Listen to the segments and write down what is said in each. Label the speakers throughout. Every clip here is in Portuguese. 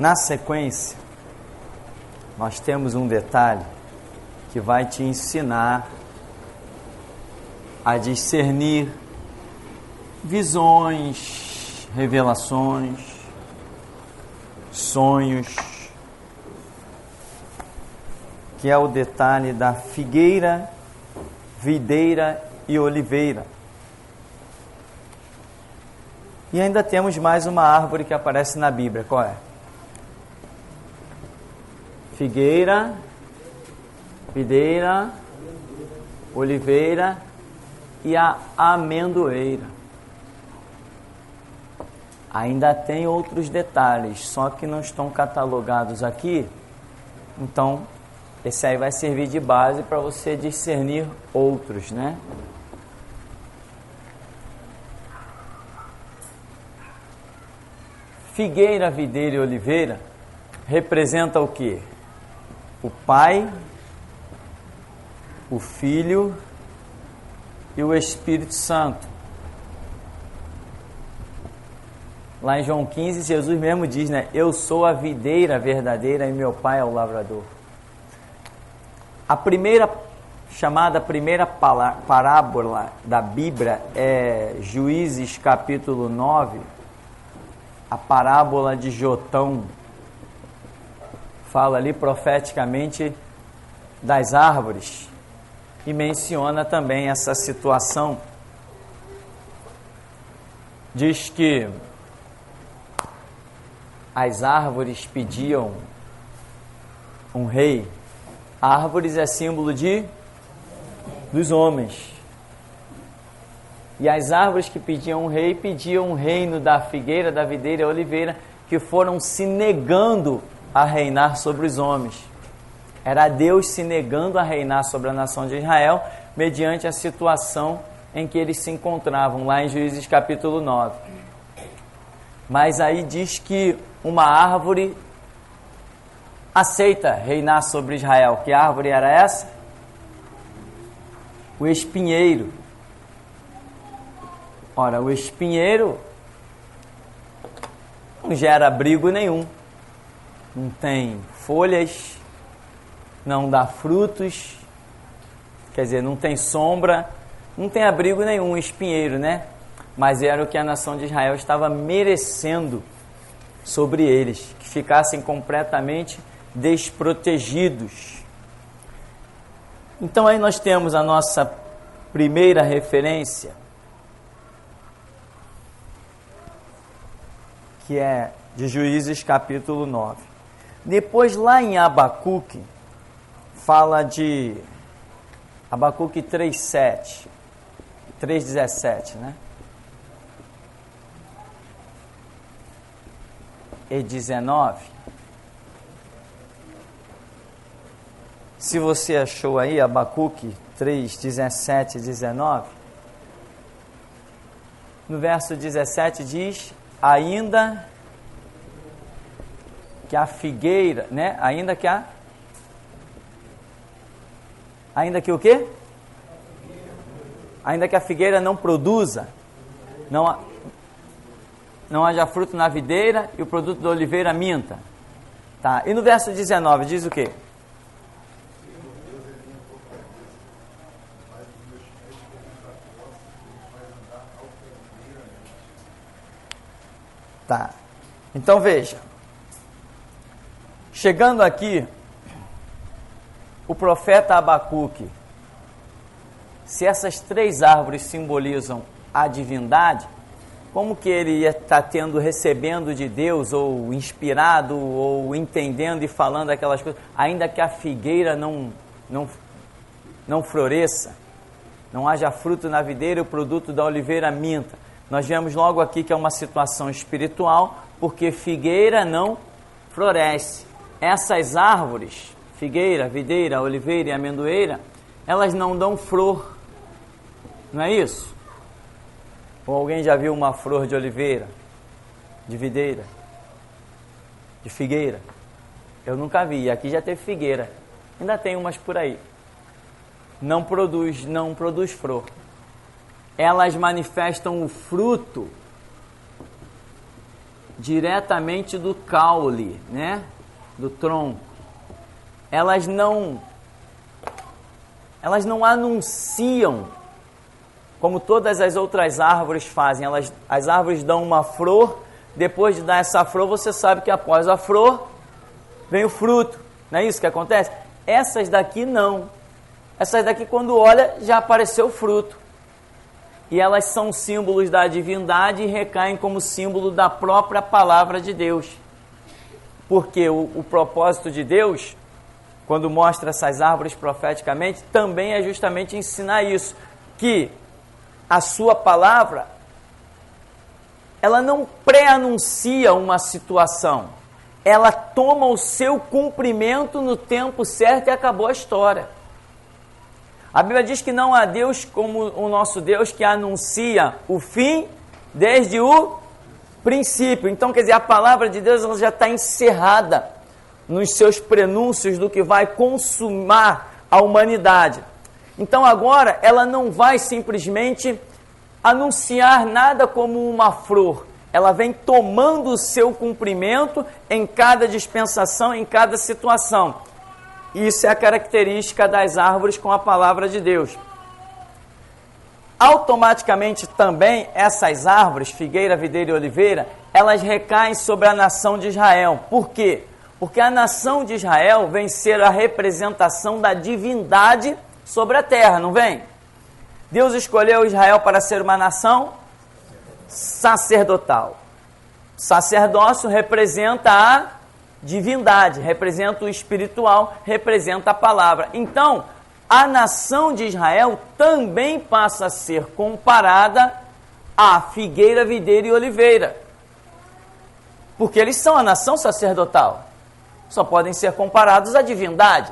Speaker 1: Na sequência, nós temos um detalhe que vai te ensinar a discernir visões, revelações, sonhos, que é o detalhe da figueira, videira e oliveira. E ainda temos mais uma árvore que aparece na Bíblia. Qual é? Figueira, videira, oliveira e a amendoeira. Ainda tem outros detalhes, só que não estão catalogados aqui. Então, esse aí vai servir de base para você discernir outros, né? Figueira, videira e oliveira representa o quê? O Pai, o Filho e o Espírito Santo. Lá em João 15, Jesus mesmo diz, né? Eu sou a videira verdadeira e meu Pai é o lavrador. A primeira parábola da Bíblia é Juízes capítulo 9, a parábola de Jotão. Fala ali profeticamente das árvores e menciona também essa situação. Diz que as árvores pediam um rei. Árvores é símbolo dos homens. E as árvores que pediam um rei, pediam um reino da figueira, da videira e da oliveira, que foram se negando a reinar sobre os homens. Era Deus se negando a reinar sobre a nação de Israel, mediante a situação em que eles se encontravam, lá em Juízes capítulo 9. Mas aí diz que uma árvore aceita reinar sobre Israel. Que árvore era essa? O espinheiro. Ora, o espinheiro não gera abrigo nenhum. Não tem folhas, não dá frutos, quer dizer, não tem sombra, não tem abrigo nenhum, espinheiro, né? Mas era o que a nação de Israel estava merecendo sobre eles, que ficassem completamente desprotegidos. Então aí nós temos a nossa primeira referência, que é de Juízes capítulo 9. Depois lá em Abacuque, fala de Abacuque 3:7, 3:17, né? E 19. Se você achou aí Abacuque 3:17 e 19, no verso 17 diz: ainda que a figueira, né? Ainda que o quê? Ainda que a figueira não produza, não haja fruto na videira e o produto da oliveira minta. Tá. E no verso 19 diz o quê? Tá. Então veja. Chegando aqui, o profeta Abacuque, se essas três árvores simbolizam a divindade, como que ele ia estar recebendo de Deus, ou inspirado, ou entendendo e falando aquelas coisas, ainda que a figueira não floresça, não haja fruto na videira e o produto da oliveira minta. Nós vemos logo aqui que é uma situação espiritual, porque figueira não floresce. Essas árvores, figueira, videira, oliveira e amendoeira, elas não dão flor, não é isso? Ou alguém já viu uma flor de oliveira, de videira, de figueira? Eu nunca vi, e aqui já teve figueira, ainda tem umas por aí. Não produz flor. Elas manifestam o fruto diretamente do caule, né? Do tronco. Elas não anunciam como todas as outras árvores fazem. As árvores dão uma flor, depois de dar essa flor, você sabe que após a flor vem o fruto. Não é isso que acontece? Essas daqui não. Essas daqui, quando olha, já apareceu o fruto. E elas são símbolos da divindade e recaem como símbolo da própria palavra de Deus. Porque o propósito de Deus, quando mostra essas árvores profeticamente, também é justamente ensinar isso, que a sua palavra, ela não pré-anuncia uma situação, ela toma o seu cumprimento no tempo certo e acabou a história. A Bíblia diz que não há Deus como o nosso Deus, que anuncia o fim desde o princípio. Então, quer dizer, a palavra de Deus ela já está encerrada nos seus prenúncios do que vai consumar a humanidade. Então agora ela não vai simplesmente anunciar nada como uma flor. Ela vem tomando o seu cumprimento em cada dispensação, em cada situação. Isso é a característica das árvores com a palavra de Deus. Automaticamente também essas árvores, figueira, videira e oliveira, elas recaem sobre a nação de Israel. Por quê? Porque a nação de Israel vem ser a representação da divindade sobre a terra, não vem? Deus escolheu Israel para ser uma nação sacerdotal. Sacerdócio representa a divindade, representa o espiritual, representa a palavra. Então, a nação de Israel também passa a ser comparada à figueira, videira e oliveira. Porque eles são a nação sacerdotal. Só podem ser comparados à divindade.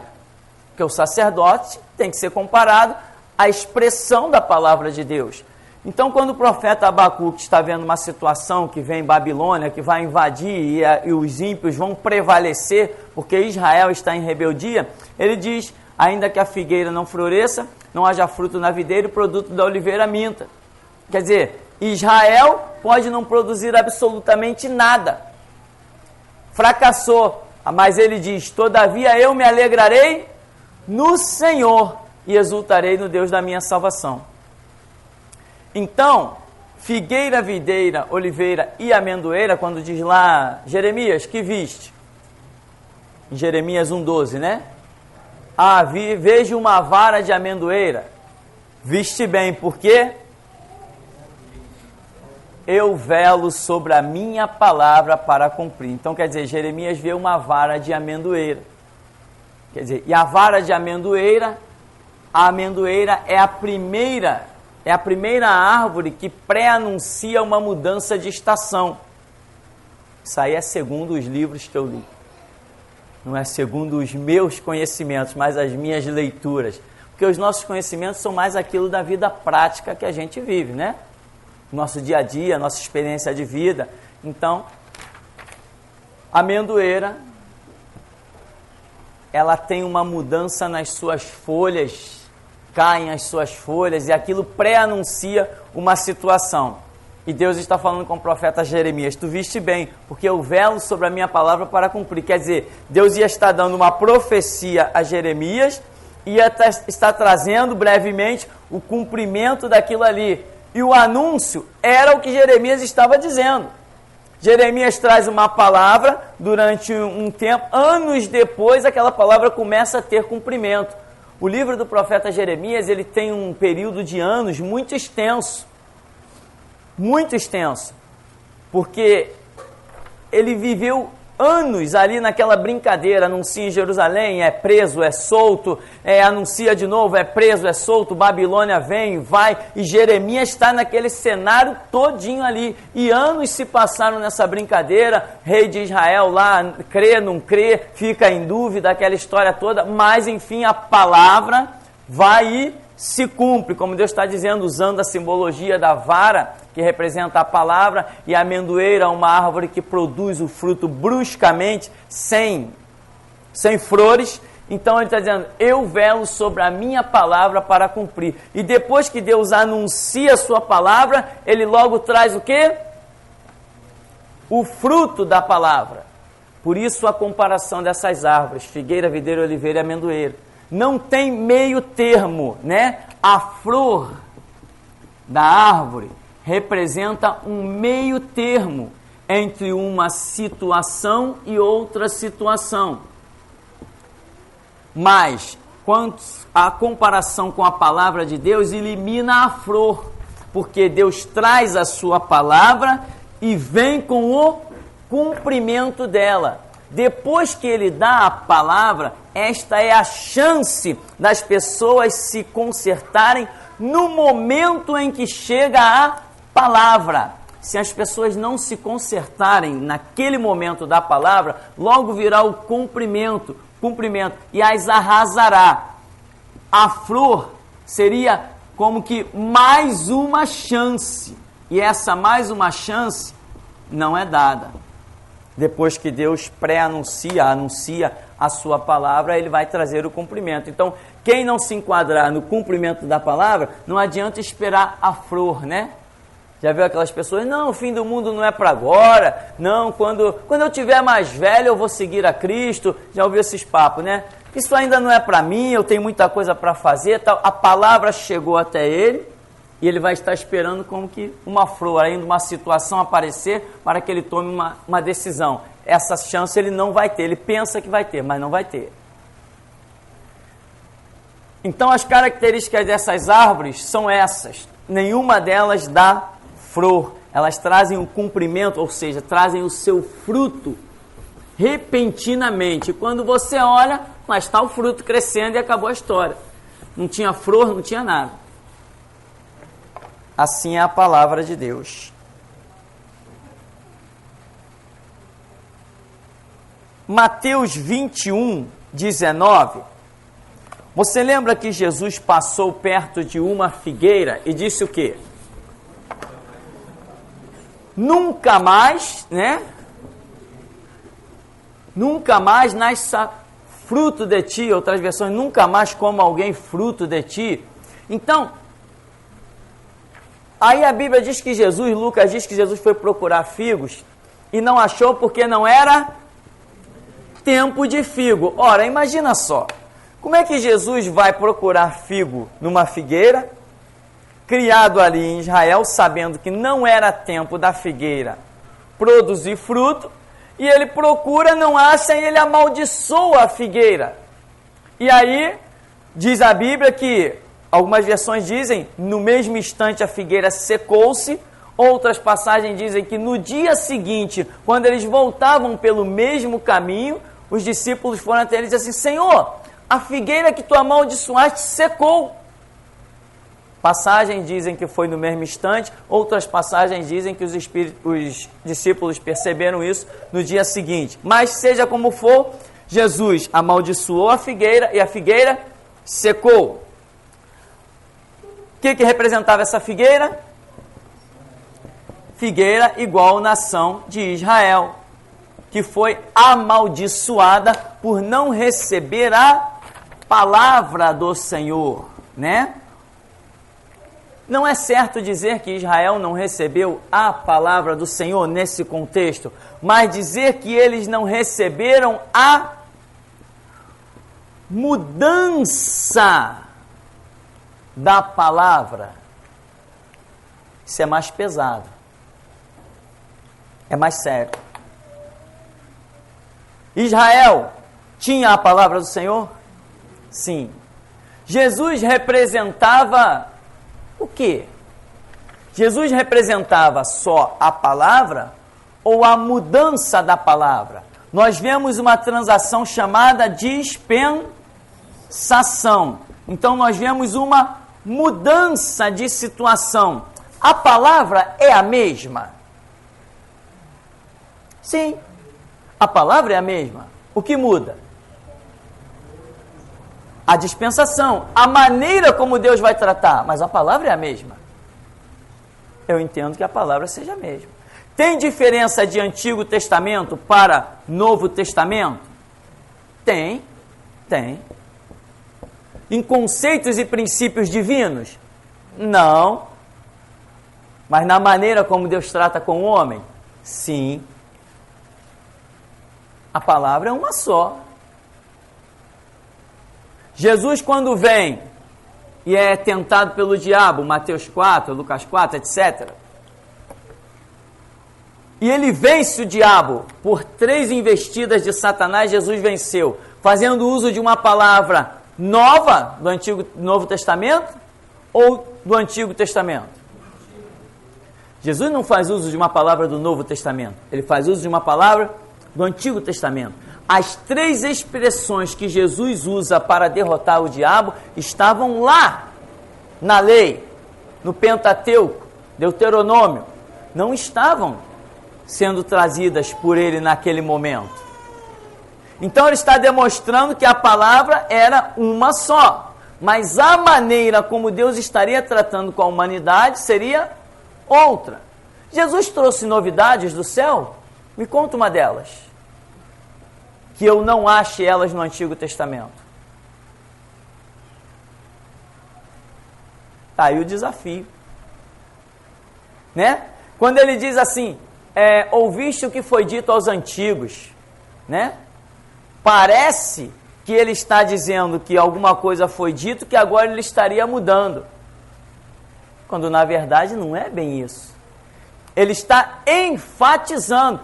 Speaker 1: Porque o sacerdote tem que ser comparado à expressão da palavra de Deus. Então, quando o profeta Abacuque está vendo uma situação que vem Babilônia, que vai invadir e os ímpios vão prevalecer, porque Israel está em rebeldia, ele diz, ainda que a figueira não floresça, não haja fruto na videira e o produto da oliveira minta. Quer dizer, Israel pode não produzir absolutamente nada. Fracassou, mas ele diz, todavia eu me alegrarei no Senhor e exultarei no Deus da minha salvação. Então, figueira, videira, oliveira e amendoeira, quando diz lá, Jeremias, que viste? Em Jeremias 1,12, né? Ah, vejo uma vara de amendoeira. Viste bem, por quê? Eu velo sobre a minha palavra para cumprir. Então, quer dizer, Jeremias vê uma vara de amendoeira. Quer dizer, e a vara de amendoeira, a amendoeira é a primeira árvore que pré-anuncia uma mudança de estação. Isso aí é segundo os livros que eu li. Não é segundo os meus conhecimentos, mas as minhas leituras. Porque os nossos conhecimentos são mais aquilo da vida prática que a gente vive, né? Nosso dia a dia, nossa experiência de vida. Então, a amendoeira, ela tem uma mudança nas suas folhas, caem as suas folhas e aquilo pré-anuncia uma situação. E Deus está falando com o profeta Jeremias, tu viste bem, porque eu velo sobre a minha palavra para cumprir. Quer dizer, Deus ia estar dando uma profecia a Jeremias e ia estar trazendo brevemente o cumprimento daquilo ali. E o anúncio era o que Jeremias estava dizendo. Jeremias traz uma palavra durante um tempo, anos depois aquela palavra começa a ter cumprimento. O livro do profeta Jeremias, ele tem um período de anos muito extenso, porque ele viveu anos ali naquela brincadeira, anuncia em Jerusalém, é preso, é solto, anuncia de novo, é preso, é solto, Babilônia vem, vai, e Jeremias está naquele cenário todinho ali, e anos se passaram nessa brincadeira, rei de Israel lá, crê, não crê, fica em dúvida, aquela história toda, mas enfim a palavra vai e se cumpre, como Deus está dizendo, usando a simbologia da vara, que representa a palavra, e a amendoeira, uma árvore que produz o fruto bruscamente, sem flores. Então ele está dizendo, eu velo sobre a minha palavra para cumprir. E depois que Deus anuncia a sua palavra, ele logo traz o quê? o fruto da palavra. Por isso a comparação dessas árvores, figueira, videira, oliveira e amendoeira. Não tem meio termo, né? A flor da árvore representa um meio termo entre uma situação e outra situação. Mas, quanto à comparação com a palavra de Deus, elimina a flor, porque Deus traz a sua palavra e vem com o cumprimento dela. Depois que ele dá a palavra, esta é a chance das pessoas se consertarem no momento em que chega a palavra. Se as pessoas não se consertarem naquele momento da palavra, logo virá o cumprimento, e as arrasará. A flor seria como que mais uma chance, e essa mais uma chance não é dada. Depois que Deus anuncia a sua palavra, ele vai trazer o cumprimento. Então, quem não se enquadrar no cumprimento da palavra, não adianta esperar a flor, né? Já viu aquelas pessoas, não, o fim do mundo não é para agora, não, quando eu tiver mais velho eu vou seguir a Cristo. Já ouviu esses papos, né? Isso ainda não é para mim, eu tenho muita coisa para fazer, tal. A palavra chegou até ele e ele vai estar esperando como que uma flor, ainda uma situação aparecer para que ele tome uma decisão. Essa chance ele não vai ter, ele pensa que vai ter, mas não vai ter. Então as características dessas árvores são essas, nenhuma delas dá flor, elas trazem o cumprimento, ou seja, trazem o seu fruto repentinamente. Quando você olha, mas está o fruto crescendo e acabou a história. Não tinha flor, não tinha nada. Assim é a palavra de Deus. Mateus 21, 19. Você lembra que Jesus passou perto de uma figueira e disse o quê? Nunca mais, né? Nunca mais nasça fruto de ti. Outras versões, nunca mais coma alguém fruto de ti. Então, aí a Bíblia diz que Lucas diz que Jesus foi procurar figos e não achou porque não era tempo de figo. Ora, imagina só, como é que Jesus vai procurar figo numa figueira, criado ali em Israel, sabendo que não era tempo da figueira produzir fruto, e ele procura, não acha, e ele amaldiçoa a figueira. E aí, diz a Bíblia que, algumas versões dizem, no mesmo instante a figueira secou-se, outras passagens dizem que no dia seguinte, quando eles voltavam pelo mesmo caminho, os discípulos foram até ele e disseram assim, Senhor, a figueira que tu amaldiçoaste secou. Passagens dizem que foi no mesmo instante, outras passagens dizem que os discípulos perceberam isso no dia seguinte. Mas seja como for, Jesus amaldiçoou a figueira e a figueira secou. O que representava essa figueira? Figueira igual nação de Israel, que foi amaldiçoada por não receber a palavra do Senhor, né? Não é certo dizer que Israel não recebeu a palavra do Senhor nesse contexto, mas dizer que eles não receberam a mudança da palavra. Isso é mais pesado. É mais sério. Israel tinha a palavra do Senhor? Sim. Jesus representava o quê? Jesus representava só a palavra ou a mudança da palavra? Nós vemos uma transação chamada dispensação. Então nós vemos uma mudança de situação. A palavra é a mesma? Sim, a palavra é a mesma. O que muda? A dispensação, a maneira como Deus vai tratar, mas a palavra é a mesma. Eu entendo que a palavra seja a mesma. Tem diferença de Antigo Testamento para Novo Testamento? Tem. Em conceitos e princípios divinos? Não. Mas na maneira como Deus trata com o homem? Sim. A palavra é uma só. Jesus, quando vem e é tentado pelo diabo, Mateus 4, Lucas 4, etc. E ele vence o diabo por 3 investidas de Satanás. Jesus venceu, fazendo uso de uma palavra nova do Novo Testamento ou do Antigo Testamento? Jesus não faz uso de uma palavra do Novo Testamento, ele faz uso de uma palavra do Antigo Testamento. As 3 expressões que Jesus usa para derrotar o diabo estavam lá na lei, no Pentateuco, Deuteronômio, não estavam sendo trazidas por ele naquele momento. Então ele está demonstrando que a palavra era uma só, mas a maneira como Deus estaria tratando com a humanidade seria outra. Jesus trouxe novidades do céu? Me conta uma delas, que eu não ache elas no Antigo Testamento. Tá aí o desafio, né? Quando ele diz assim, ouviste o que foi dito aos antigos, né? Parece que ele está dizendo que alguma coisa foi dito que agora ele estaria mudando, quando na verdade não é bem isso. Ele está enfatizando.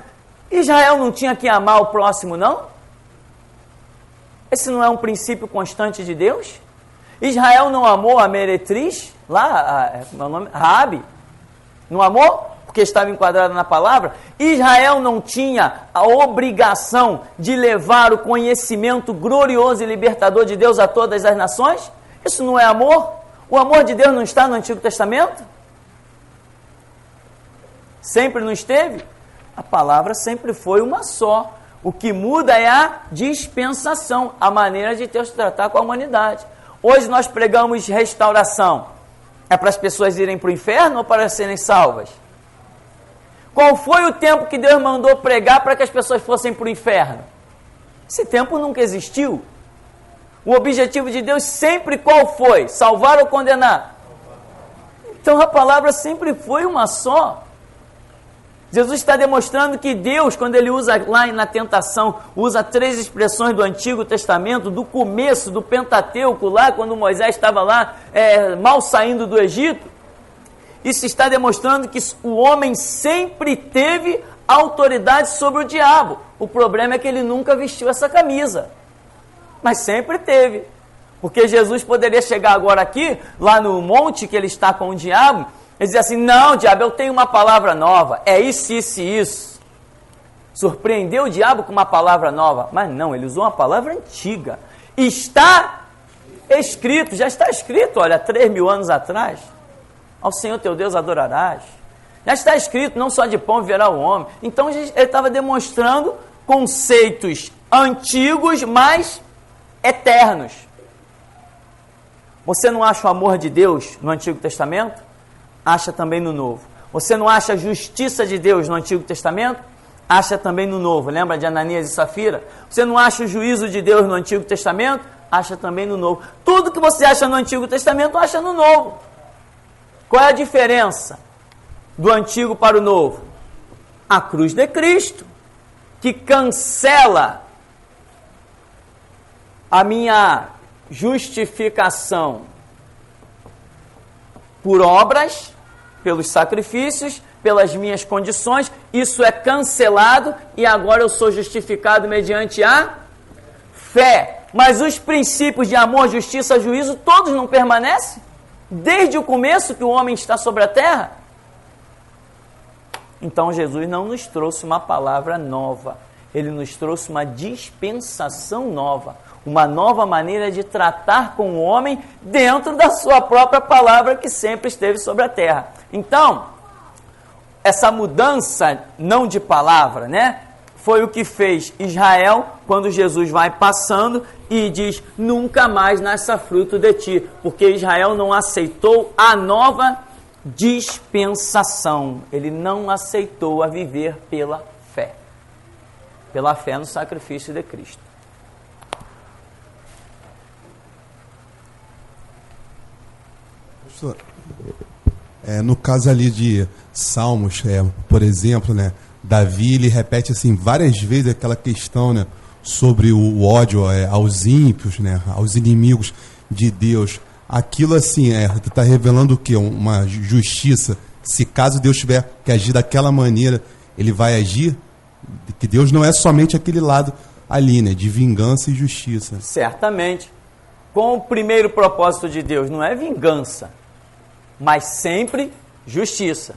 Speaker 1: Israel não tinha que amar o próximo, não? Esse não é um princípio constante de Deus? Israel não amou a meretriz, lá, meu nome, Raabe? Não amou? Porque estava enquadrada na palavra. Israel não tinha a obrigação de levar o conhecimento glorioso e libertador de Deus a todas as nações? Isso não é amor? O amor de Deus não está no Antigo Testamento? Sempre não esteve? A palavra sempre foi uma só. O que muda é a dispensação, a maneira de Deus tratar com a humanidade. Hoje nós pregamos restauração. É para as pessoas irem para o inferno ou para serem salvas? Qual foi o tempo que Deus mandou pregar para que as pessoas fossem para o inferno? Esse tempo nunca existiu. O objetivo de Deus sempre qual foi? Salvar ou condenar? Então a palavra sempre foi uma só. Jesus está demonstrando que Deus, quando ele usa lá na tentação, usa 3 expressões do Antigo Testamento, do começo do Pentateuco, lá quando Moisés estava lá, mal saindo do Egito. Isso está demonstrando que o homem sempre teve autoridade sobre o diabo. O problema é que ele nunca vestiu essa camisa. Mas sempre teve. Porque Jesus poderia chegar agora aqui, lá no monte que ele está com o diabo, e dizer assim, não, diabo, eu tenho uma palavra nova. É isso, isso e isso. Surpreendeu o diabo com uma palavra nova. Mas não, ele usou uma palavra antiga. Está escrito, já está escrito, olha, 3.000 anos atrás. Ao Senhor teu Deus adorarás. Já está escrito, não só de pão viverá o homem. Então ele estava demonstrando conceitos antigos, mas eternos. Você não acha o amor de Deus no Antigo Testamento? Acha também no Novo. Você não acha a justiça de Deus no Antigo Testamento? Acha também no Novo. Lembra de Ananias e Safira? Você não acha o juízo de Deus no Antigo Testamento? Acha também no Novo. Tudo que você acha no Antigo Testamento, acha no Novo. Qual é a diferença do Antigo para o Novo? A cruz de Cristo, que cancela a minha justificação por obras, pelos sacrifícios, pelas minhas condições. Isso é cancelado e agora eu sou justificado mediante a fé. Mas os princípios de amor, justiça, juízo, todos não permanecem? Desde o começo que o homem está sobre a terra? Então Jesus não nos trouxe uma palavra nova. Ele nos trouxe uma dispensação nova. Uma nova maneira de tratar com o homem dentro da sua própria palavra que sempre esteve sobre a terra. Então, essa mudança não de palavra, né? Foi o que fez Israel quando Jesus vai passando e diz, nunca mais nasça fruto de ti, porque Israel não aceitou a nova dispensação. Ele não aceitou a viver pela fé no sacrifício de Cristo.
Speaker 2: Professor, no caso ali de Salmos, por exemplo, né? Davi, ele repete assim várias vezes aquela questão, né, sobre o ódio aos ímpios, né, aos inimigos de Deus. Aquilo assim, está revelando o quê? Uma justiça. Se caso Deus tiver que agir daquela maneira, ele vai agir. Que Deus não é somente aquele lado ali, né, de vingança e justiça.
Speaker 1: Certamente. Com o primeiro propósito de Deus não é vingança, mas sempre justiça.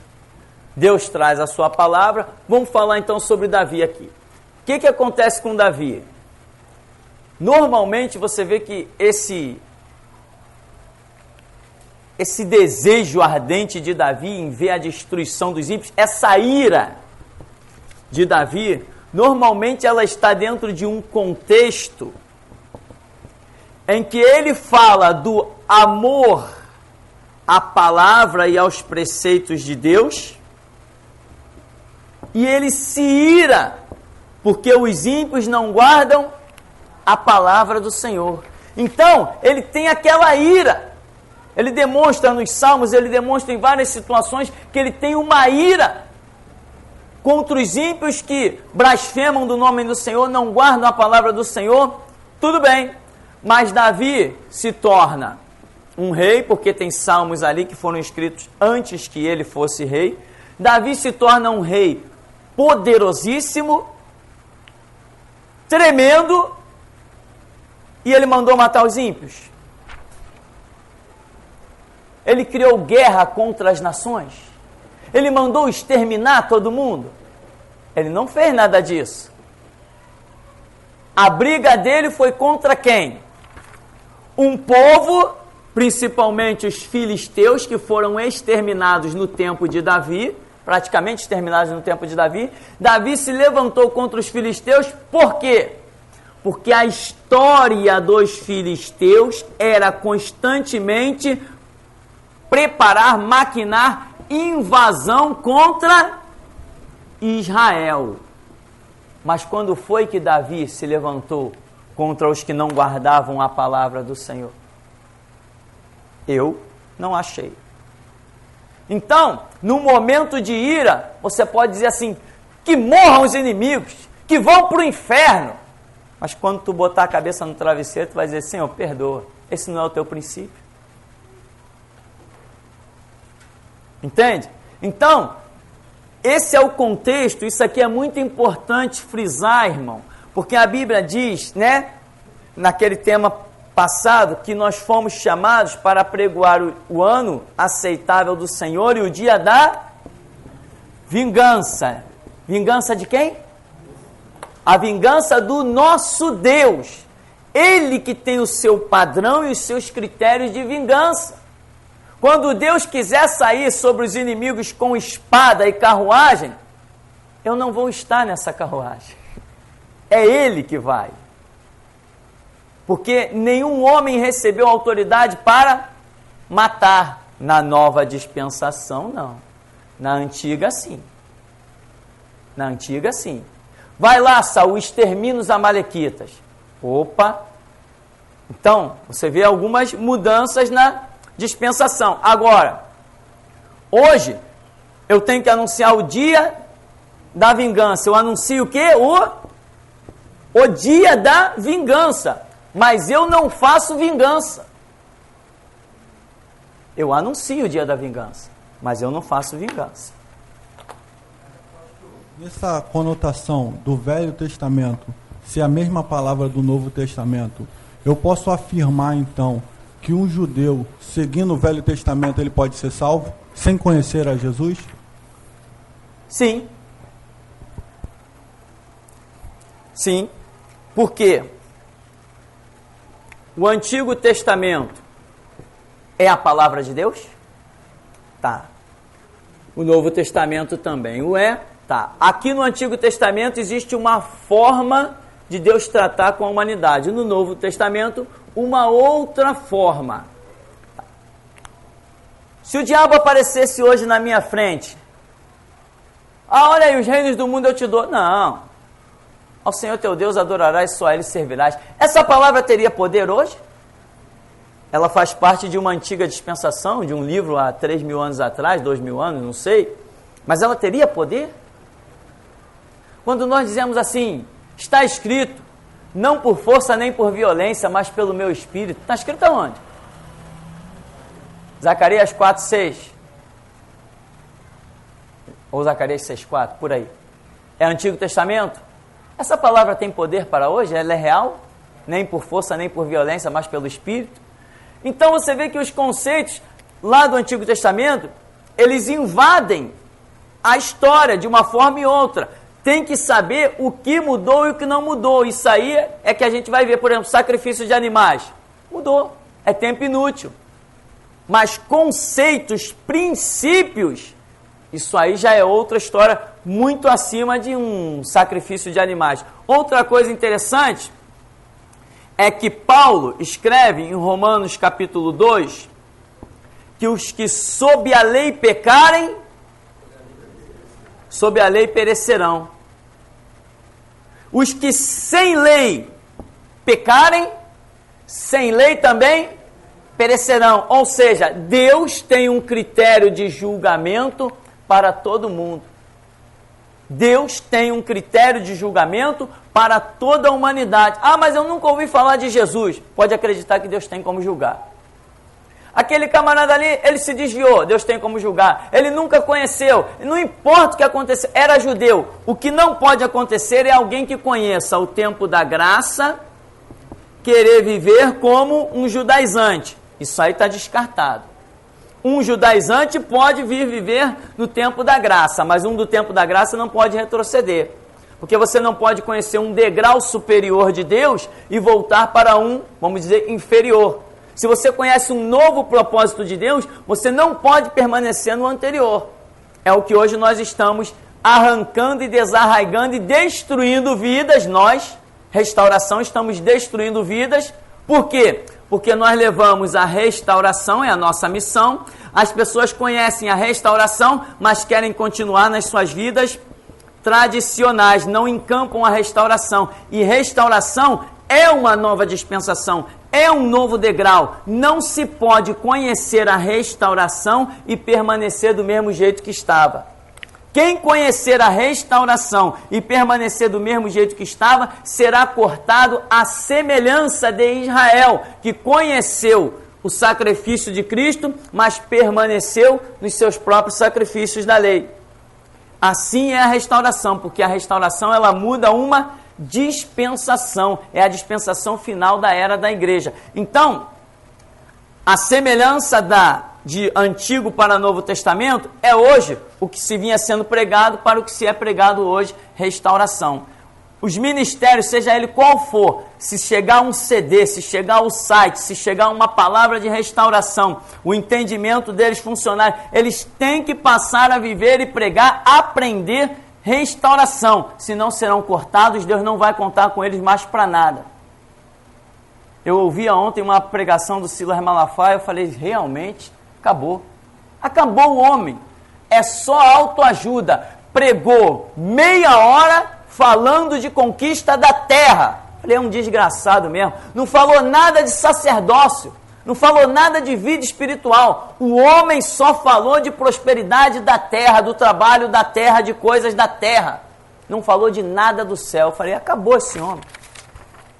Speaker 1: Deus traz a sua palavra. Vamos falar então sobre Davi aqui. O que acontece com Davi? Normalmente você vê que esse desejo ardente de Davi em ver a destruição dos ímpios, essa ira de Davi, normalmente ela está dentro de um contexto em que ele fala do amor à palavra e aos preceitos de Deus, e ele se ira porque os ímpios não guardam a palavra do Senhor. Então, ele tem aquela ira. Ele demonstra nos Salmos, ele demonstra em várias situações que ele tem uma ira contra os ímpios que blasfemam do nome do Senhor, não guardam a palavra do Senhor. Tudo bem, mas Davi se torna um rei, porque tem salmos ali que foram escritos antes que ele fosse rei. Davi se torna um rei poderosíssimo, tremendo, e ele mandou matar os ímpios. Ele criou guerra contra as nações. Ele mandou exterminar todo mundo. Ele não fez nada disso. A briga dele foi contra quem? Um povo, principalmente os filisteus, que foram exterminados no tempo de Davi, praticamente exterminados no tempo de Davi. Davi se levantou contra os filisteus, por quê? Porque a história dos filisteus era constantemente preparar, maquinar invasão contra Israel. Mas quando foi que Davi se levantou contra os que não guardavam a palavra do Senhor? Eu não achei. Então, no momento de ira, você pode dizer assim, que morram os inimigos, que vão para o inferno. Mas quando tu botar a cabeça no travesseiro, tu vai dizer, Senhor, perdoa. Esse não é o teu princípio. Entende? Então, esse é o contexto. Isso aqui é muito importante frisar, irmão, porque a Bíblia diz, né, naquele tema passado, que nós fomos chamados para pregoar o ano aceitável do Senhor e o dia da vingança. Vingança de quem? A vingança do nosso Deus. Ele que tem o seu padrão e os seus critérios de vingança. Quando Deus quiser sair sobre os inimigos com espada e carruagem, eu não vou estar nessa carruagem. É Ele que vai. Porque nenhum homem recebeu autoridade para matar. Na nova dispensação, não. Na antiga, sim. Na antiga, sim. Vai lá, Saul, extermina os amalequitas. Opa! Então, você vê algumas mudanças na dispensação. Agora, hoje, eu tenho que anunciar o dia da vingança. Eu anuncio o quê? O dia da vingança. Mas eu não faço vingança. Eu anuncio o dia da vingança, mas eu não faço vingança.
Speaker 3: Nessa conotação do Velho Testamento, se é a mesma palavra do Novo Testamento, eu posso afirmar então que um judeu, seguindo o Velho Testamento, ele pode ser salvo, sem conhecer a Jesus?
Speaker 1: Sim. Sim. Por quê? O Antigo Testamento é a palavra de Deus? Tá. O Novo Testamento também o é? Tá. Aqui no Antigo Testamento existe uma forma de Deus tratar com a humanidade. No Novo Testamento, uma outra forma. Se o diabo aparecesse hoje na minha frente, olha aí, os reinos do mundo eu te dou. Não. Ao Senhor teu Deus adorarás, só a Ele servirás. Essa palavra teria poder hoje? Ela faz parte de uma antiga dispensação, de um livro há 3.000 anos atrás, 2.000 anos, não sei. Mas ela teria poder? Quando nós dizemos assim, está escrito, não por força nem por violência, mas pelo meu espírito. Está escrito aonde? Zacarias 4:6. Ou Zacarias 6:4, por aí. É Antigo Testamento? Essa palavra tem poder para hoje? Ela é real? Nem por força, nem por violência, mas pelo Espírito? Então você vê que os conceitos lá do Antigo Testamento, eles invadem a história de uma forma e outra. Tem que saber o que mudou e o que não mudou. Isso aí é que a gente vai ver, por exemplo, sacrifício de animais. Mudou, é tempo inútil. Mas conceitos, princípios, isso aí já é outra história, muito acima de um sacrifício de animais. Outra coisa interessante é que Paulo escreve em Romanos capítulo 2, que os que sob a lei pecarem, sob a lei perecerão. Os que sem lei pecarem, sem lei também perecerão. Ou seja, Deus tem um critério de julgamento para todo mundo. Deus tem um critério de julgamento para toda a humanidade. Ah, mas eu nunca ouvi falar de Jesus. Pode acreditar que Deus tem como julgar. Aquele camarada ali, ele se desviou, Deus tem como julgar. Ele nunca conheceu, não importa o que aconteceu, era judeu. O que não pode acontecer é alguém que conheça o tempo da graça, querer viver como um judaizante. Isso aí está descartado. Um judaizante pode vir viver no tempo da graça, mas um do tempo da graça não pode retroceder. Porque você não pode conhecer um degrau superior de Deus e voltar para um, vamos dizer, inferior. Se você conhece um novo propósito de Deus, você não pode permanecer no anterior. É o que hoje nós estamos arrancando e desarraigando e destruindo vidas. Nós, restauração, estamos destruindo vidas. Por quê? Porque nós levamos a restauração, é a nossa missão. As pessoas conhecem a restauração, mas querem continuar nas suas vidas tradicionais, não encampam a restauração. E restauração é uma nova dispensação, é um novo degrau. Não se pode conhecer a restauração e permanecer do mesmo jeito que estava. Quem conhecer a restauração e permanecer do mesmo jeito que estava, será cortado à semelhança de Israel, que conheceu o sacrifício de Cristo, mas permaneceu nos seus próprios sacrifícios da lei. Assim é a restauração, porque a restauração ela muda uma dispensação, é a dispensação final da era da igreja. Então, a semelhança de Antigo para Novo Testamento é hoje o que se vinha sendo pregado para o que se é pregado hoje, restauração. Os ministérios, seja ele qual for, se chegar um CD, se chegar o site, se chegar uma palavra de restauração, o entendimento deles funcionar, eles têm que passar a viver e pregar, aprender restauração, senão serão cortados, Deus não vai contar com eles mais para nada. Eu ouvi ontem uma pregação do Silas Malafaia, eu falei, realmente, acabou. Acabou o homem, é só autoajuda. Pregou meia hora falando de conquista da terra. Falei, é um desgraçado mesmo. Não falou nada de sacerdócio, não falou nada de vida espiritual. O homem só falou de prosperidade da terra, do trabalho da terra, de coisas da terra. Não falou de nada do céu. Falei, acabou esse homem.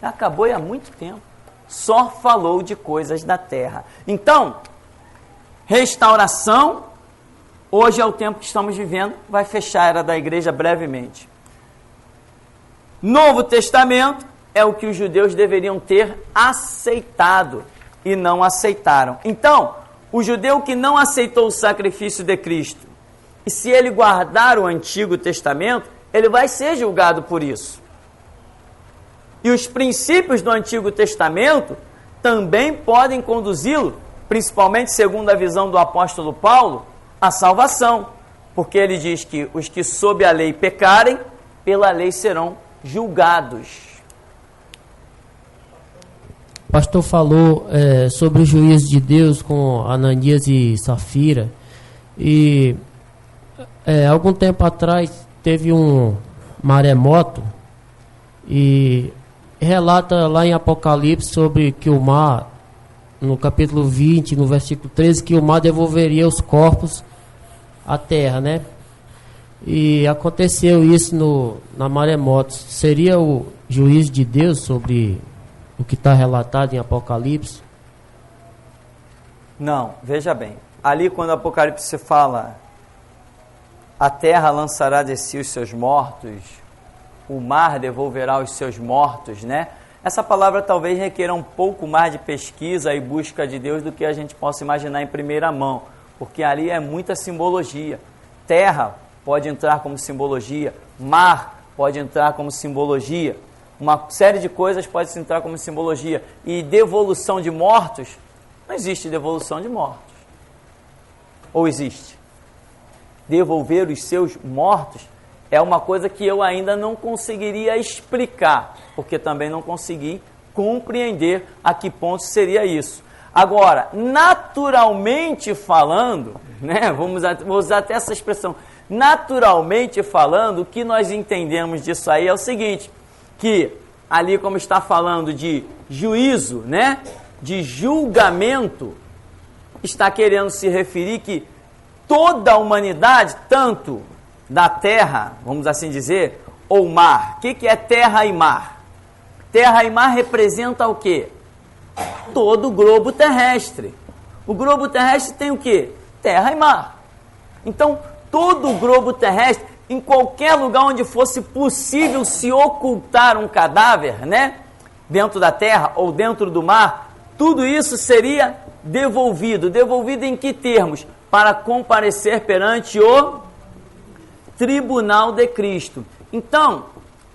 Speaker 1: Acabou e há muito tempo. Só falou de coisas da terra. Então, restauração, hoje é o tempo que estamos vivendo, vai fechar a era da igreja brevemente. Novo Testamento é o que os judeus deveriam ter aceitado e não aceitaram. Então, o judeu que não aceitou o sacrifício de Cristo, e se ele guardar o Antigo Testamento, ele vai ser julgado por isso. E os princípios do Antigo Testamento também podem conduzi-lo, principalmente segundo a visão do apóstolo Paulo, à salvação. Porque ele diz que os que sob a lei pecarem, pela lei serão julgados.
Speaker 4: O pastor falou sobre o juízo de Deus com Ananias e Safira. E algum tempo atrás teve um maremoto e relata lá em Apocalipse sobre que o mar, no capítulo 20, no versículo 13, que o mar devolveria os corpos à terra, né? e aconteceu isso na maremotos. Seria o juízo de Deus sobre o que está relatado em Apocalipse?
Speaker 1: Não, veja bem. Ali quando Apocalipse fala, a terra lançará de si os seus mortos, o mar devolverá os seus mortos, né? Essa palavra talvez requeira um pouco mais de pesquisa e busca de Deus do que a gente possa imaginar em primeira mão, porque ali é muita simbologia. Terra pode entrar como simbologia, mar pode entrar como simbologia, uma série de coisas pode entrar como simbologia. E devolução de mortos, não existe devolução de mortos. Ou existe? Devolver os seus mortos é uma coisa que eu ainda não conseguiria explicar, porque também não consegui compreender a que ponto seria isso. Agora, naturalmente falando, né, vou usar até essa expressão, naturalmente falando, o que nós entendemos disso aí é o seguinte, que ali como está falando de juízo, né, de julgamento, está querendo se referir que toda a humanidade, tanto da terra, vamos assim dizer, ou mar. O que é terra e mar? Terra e mar representa o quê? Todo o globo terrestre. O globo terrestre tem o quê? Terra e mar. Então, todo o globo terrestre, em qualquer lugar onde fosse possível se ocultar um cadáver, né? Dentro da terra ou dentro do mar, tudo isso seria devolvido. Devolvido em que termos? Para comparecer perante o tribunal de Cristo. Então,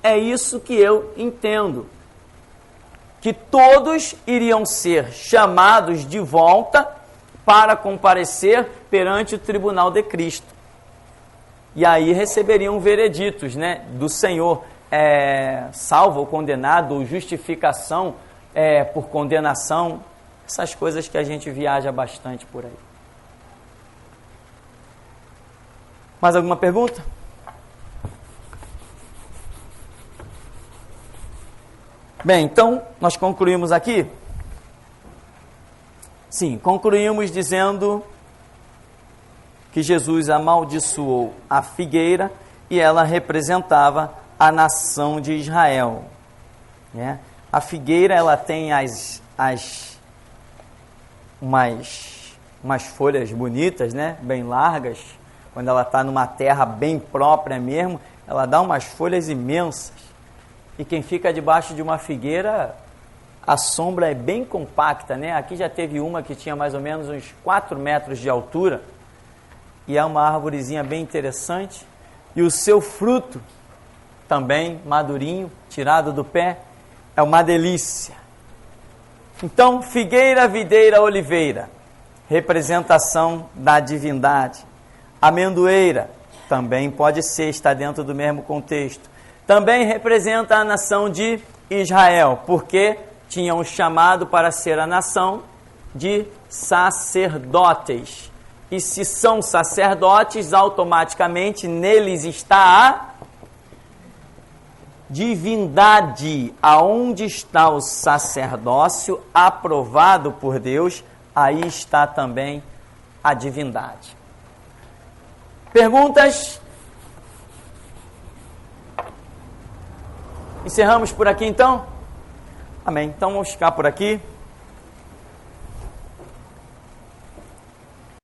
Speaker 1: é isso que eu entendo. Que todos iriam ser chamados de volta para comparecer perante o tribunal de Cristo. E aí receberiam vereditos, né, do Senhor, salvo ou condenado, ou justificação por condenação, essas coisas que a gente viaja bastante por aí. Mais alguma pergunta? Bem, então, nós concluímos aqui? Sim, concluímos dizendo que Jesus amaldiçoou a figueira e ela representava a nação de Israel. Né? A figueira, ela tem umas folhas bonitas, né? Bem largas. Quando ela está numa terra bem própria mesmo, ela dá umas folhas imensas. E quem fica debaixo de uma figueira, a sombra é bem compacta, né? Aqui já teve uma que tinha mais ou menos uns 4 metros de altura. E é uma árvorezinha bem interessante. E o seu fruto, também madurinho, tirado do pé, é uma delícia. Então, figueira, videira, oliveira, representação da divindade. Amendoeira, também pode ser, está dentro do mesmo contexto. Também representa a nação de Israel, porque tinham um chamado para ser a nação de sacerdotes. E se são sacerdotes, automaticamente neles está a divindade. Aonde está o sacerdócio aprovado por Deus, aí está também a divindade. Perguntas? Encerramos por aqui então? Amém. Então vamos ficar por aqui.